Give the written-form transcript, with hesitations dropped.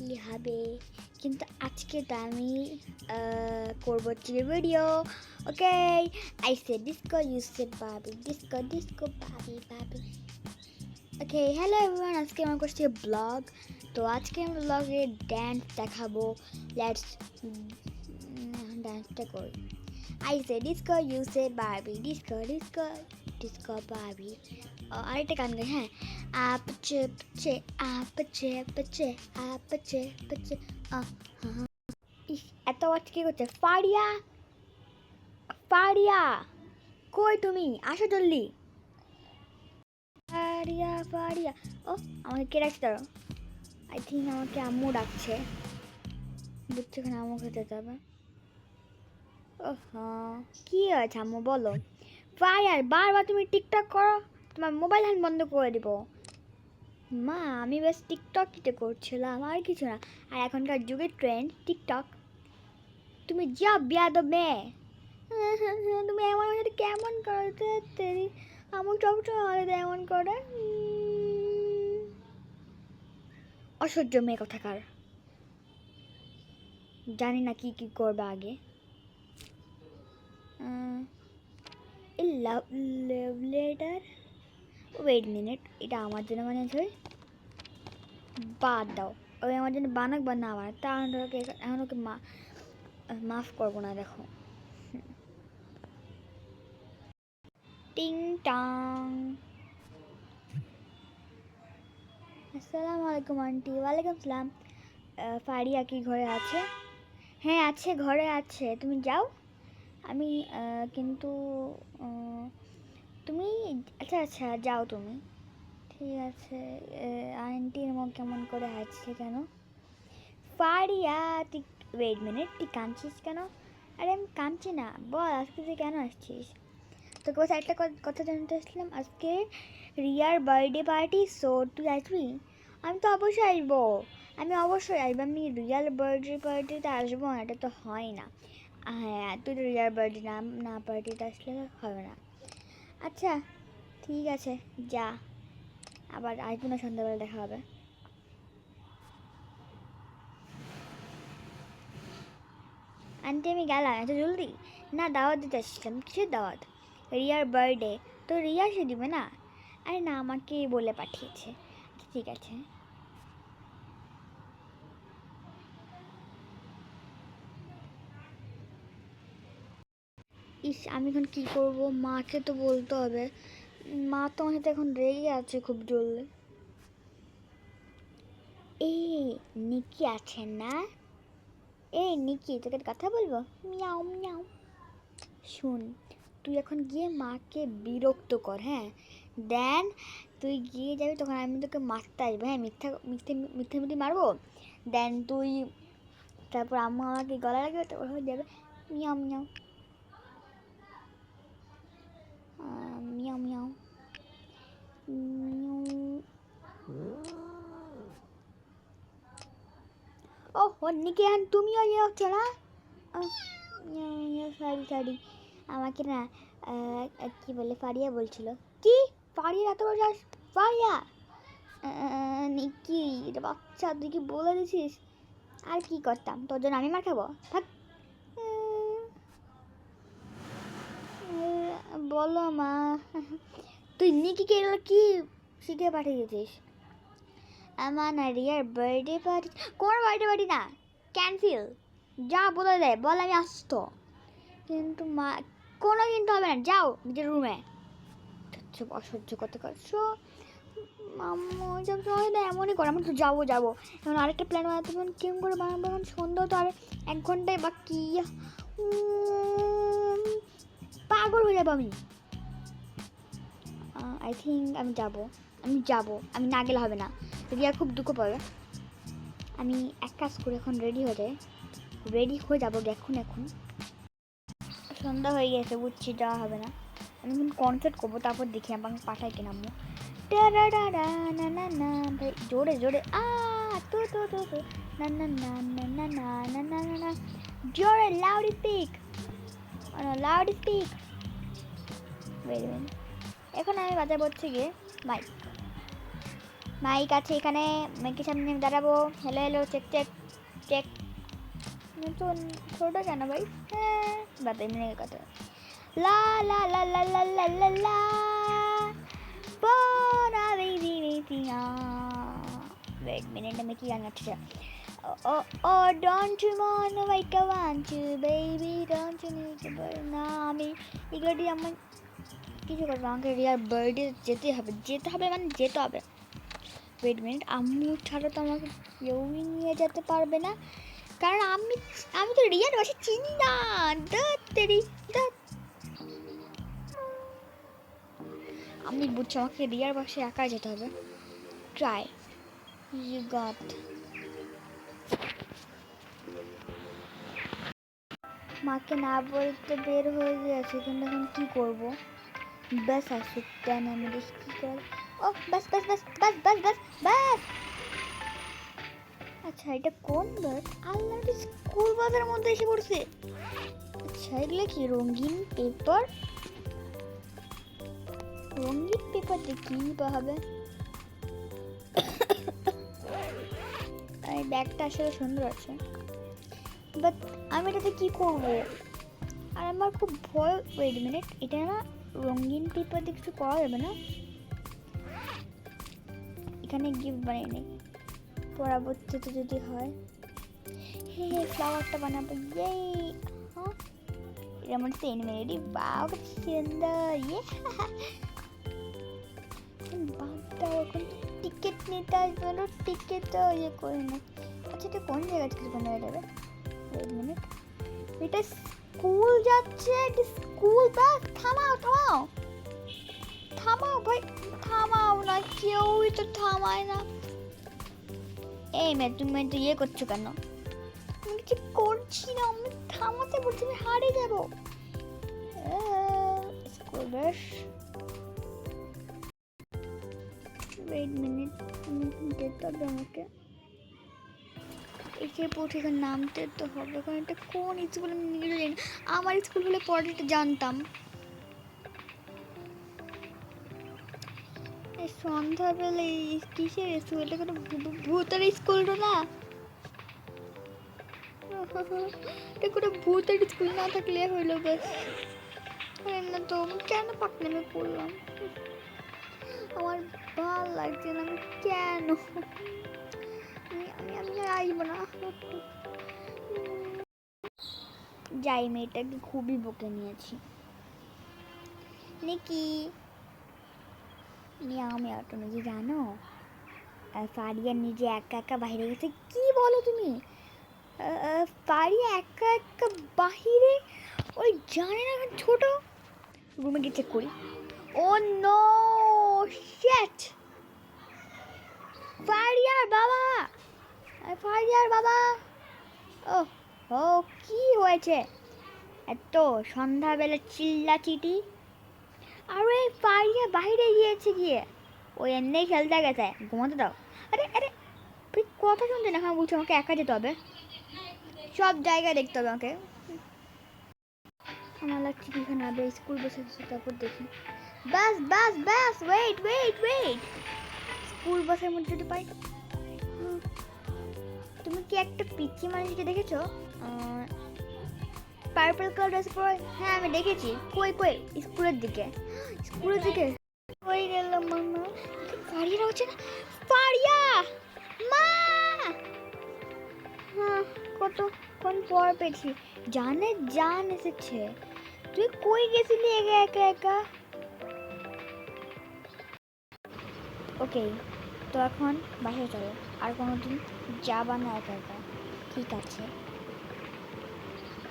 কি হবে, কিন্তু আজকে তো আমি করবো video. Okay, I say disco, you say baby, disco disco baby baby. Okay, hello everyone, আজকে আমার করছি ব্লগ। তো আজকে আমি ব্লগে ড্যান্স দেখাবো। লেটস ডান্সটা করি। I say disco, you say baby, disco disco disco baby. আরেকটা গান গাই, হ্যাঁ। আপচে পচে আপচে পচে আপচে পচে। ইস, এত আওয়াজ কি করছে? ফারিয়া, ফারিয়া, কই তুমি? আসো জলদি। ফারিয়া ফারিয়া। ও, আমাকে কে ডাকছে? দাঁড়ো, আই থিঙ্ক আমাকে আম্মু ডাকছে। বুঝছো, এখানে আম্মু খেতে যেতে হবে। ও হ্যাঁ, কি আছে আম্মু বলো? ফারিয়ার, বারবার তুমি টিকটক করো, তোমার মোবাইল হ্যান্ড বন্ধ করে দিব। মা, আমি বেশ টিকটকটা করছিলাম, আর কিছু না। আর এখনকার যুগের ট্রেন্ড টিকটক। তুমি যা বেয়াদব মেয়ে। তুমি এমন সাথে কেমন করতে তেরি? আমার সবসময় আলাদা এমন করে। অসহ্য মেয়ে কোথাকার। জানি না কি কি করবে আগে। লাভ লেটার, ওয়েট মিনিট, এটা আমার জন্য বানিয়েছে। বাদ দাও, ওই আমার জন্য বানাক বা না বানাক, তা এখন ওকে মাফ করবো না। দেখো, টিং টাং। আসসালামু আলাইকুম আন্টি। ওয়ালাইকুম সালাম। ফারিয়া কি ঘরে আছে? হ্যাঁ আছে, ঘরে আছে। তুমি যাও, আমি কিন্তু তুমি, আচ্ছা আচ্ছা যাও তুমি, ঠিক আছে। আন্টির মুখ কেমন করে আছে কেন? ফারিয়া, তুই ওয়েট মিনিট, তুই কাঁদছিস কেন? আরে আমি কাঁদছি না, বল আজকে তুই কেন আসছিস? তোকে বলছে একটা কথা জানতে আসলাম, আজকে রিয়ার বার্থডে পার্টি, সো তুই আসবি? আমি তো অবশ্যই আসবো, আমি অবশ্যই আসবো। আমি রিয়াল বার্থডে পার্টিতে আসবো না, এটা তো হয় না। হ্যাঁ, তুই তো রিয়ার বার্থডে না পার্টিতে আসলে হবে না। আচ্ছা ঠিক আছে, যা, আবার আসবো না, সন্ধ্যাবেলা দেখা হবে। আন্টি আমি গেলাম, এত জলদি? না, দাওয়াত দিতে আসছিলাম। কিসের দাওয়াত? রিয়ার বার্থডে, তো রিয়া সে দিবে না? আরে না, আমাকে বলে পাঠিয়েছে। আচ্ছা ঠিক আছে। ইস, আমি এখন কী করবো? মাকে তো বলতে হবে। মা তো আমার সাথে এখন রেগে আছে খুব জোরে। এই নিকি আছেন না? এই নিকি, তোকে কথা বলবো। মিয়াও মিয়াও। শুন, তুই এখন গিয়ে মাকে বিরক্ত কর, হ্যাঁ। দেন তুই গিয়ে যাবি, তখন আমি তোকে মারতে আসবো, হ্যাঁ। মিথ্যে মিথ্যে মারবো। দেন তুই, তারপর আম্মু আমাকে গলা লাগবে, তারপর হয়ে যাবে মিয়াও মিয়াও মিয়াও মিয়াও। ও নিকি, এখন তুমিও ইয়ে হচ্ছে না? সরি সরি, আমাকে না কি বলে, ফারিয়া বলছিল। কি? ফারিয়া এত বড় সাহস? ফারিয়া, নিকি এটা বাচ্চা, তুই কি বলে দিছিস? আর কি করতাম, তোর জন্য আমি মার খাবো? থাক। বলো মা, তুই নিকিকে এগুলো কি শিখে পাঠিয়েছিস? আমার না রিয়ার বার্থডে পার্টি, কোনো বার্থডে পার্টি না, ক্যান্সেল। যা বলে দেয়, বল আমি আসতো। কিন্তু মা, কোনো কিন্তু হবে না, যাও নিজের রুমে। অসহ্য করতে করছো মাম্মু, সব সময় না এমনই করে। আমরা তো যাবো যাবো, এখন আরেকটা প্ল্যান বানাতে হবে। কেমন করে বানাবো? এখন সন্ধ্যা তো আর 1 ঘন্টায় বাকি। পাগল হয়ে যাবো আমি। আই থিঙ্ক আমি যাবো, আমি না গেলে হবে না। রিয়া খুব দুঃখ পাবে। আমি এক কাজ করে এখন রেডি হয়ে যাবো এখন। সন্ধ্যা হয়ে গেছে, বুঝছি যাওয়া হবে না। আমি কিন্তু কনসার্ট করবো, তারপর দেখি আমাকে পাঠাই কিনা আম্মু। না না না ভাই, জোরে জোরে তো তো তো তো না না না না না না না না না না, জোরে লাউড স্পিক। এখন আমি বাজাবো হচ্ছে গিয়ে মাইক। মাইক আছে এখানে, মাইকের সামনে আমি দাঁড়াবো। Hello hello, check check check. নতুন ছোটো কেন ভাই? হ্যাঁ বাদ এমনি কথা। লা লা লা লা লা লা লা লা Bona baby baby wait minute আমি কি গান গাচ্ছি? Oh don't you wanna wake up want you baby don't you need to burn না আমি এগুলো দিয়ে আমার কিছু করবো, আমাকে রিয়ার বার্থডে যেতে হবে মানে যেতে হবে। ওয়েট মিনিট, আম্মু ছাড়া তো আমাকে কেউই নিয়ে যেতে পারবে না, কারণ আমি তো রিয়ার বাসা চিনি না। আমি বুঝছি আমাকে রিয়ার বাসায় একা যেতে হবে। Try you got. মাকে না বলতে বের হয়ে গেছে, কিন্তু এখন কী করবো? ব্যাস আসুক কেন, আমি দেখি কী করে। ও বাস বাস বাস বাস বাস বাস বাস। আচ্ছা এটা কোন বাস? আল্লাহ, স্কুল বাসের মধ্যে এসে পড়ছে। আচ্ছা এগুলো কি রঙিন পেপার? রঙিন পেপার দিয়ে কী বা হবে? এই ব্যাগটা আসলে সুন্দর আছে, বাট আমি এটাতে কী করবো? আর আমার খুব ভয়। ওয়েট মিনিট, এটা না রঙিন পেপার দিয়ে কিছু করা যাবে না? এখানে গিফট বানিয়ে নিই, পরবর্তীতে যদি হয়। হ্যাঁ ফ্লাওয়ারটা বানাবো। ইয়ে হ্যাঁ এটা আমার সেন মেরেডি। বাও কত সুন্দর। ইয়ে বাঘটা এখন টিকিট নিতে আসবে, টিকিটটা ইয়ে করে না। আচ্ছা এটা কোন জায়গা থেকে বানানো যাবে? ওয়েট মিনিট, এটা স্কুল যাচ্ছে, স্কুল বাস। থামাও থামাও থামাও ভাই, থামাও না, কেউই তো থামায় না। এই মেয়ে তুমি তো ইয়ে করছো কেন? আমি কিছু করছি না, আমি থামাতে বলছি, আমি হারিয়ে যাবো। School bus. ওয়েট মিনিট, যেতে হবে আমাকে। এসে পৌঁছে এখানে নামতে তো হবে, কারণ এটা কোন স্কুল আমি নিজে জানি না। আমার স্কুল হলে পরে এটা জানতাম। সন্ধ্যাবেলা কিসের স্কুল? এটা কোনো ভূতের স্কুলটা না? এটা কোনো ভূতের স্কুল না থাকলে হইলো ব্যাস। না তো কেন পাকনামে পড়লাম? আমার ভাল লাগছে না, আমি কেন আমি আমি আসব না। যাই, মেয়েটাকে খুবই বকে নিয়েছি। নিকি আমি আর তুমি কি জানো ফারিয়া নিজে একা একা বাইরে গেছে? কি বলো তুমি? ফারিয়া একা একা বাহিরে? ওই জানে না ছোট রুমে গিয়ে চেক করি। ও নো শিট, ফারিয়ার বাবা, ফারিয়ার বাবা। ও ও কি হয়েছে এত সন্ধ্যাবেলা চিল্লাচিটি? আরে ফারিয়া বাইরে গিয়েছে, গিয়ে ওই এমনি খেলতে গেছে, ঘুমাতে দাও। আরে আরে তুই কথা শুনতে না, হ্যাঁ বলছি আমাকে একা যেতে হবে, সব জায়গায় দেখতে হবে আমাকে। আমার লাগছে কি এখানে আবে স্কুল বসে তারপর দেখি। বাস বাস বাস, ওয়েট ওয়েট ওয়েট, স্কুল বাসের মধ্যে যদি পাই। তুমি কি একটা পিচ্চি মানুষকে দেখেছো পার্পল কালার ড্রেস পরে? হ্যাঁ আমি দেখেছি। কই কই? স্কুলের দিকে, স্কুলের দিকে। কই গেল মামা? ফারিয়া হচ্ছে না, ফারিয়া মা। হ্যাঁ কতক্ষণ পর পেয়েছি, জানে জান এসেছে। তুই কই গেছিলি একা একা একা? ওকে তো এখন বাসায় চলো, আর কোনোদিন যাবা না একা একা, ঠিক আছে?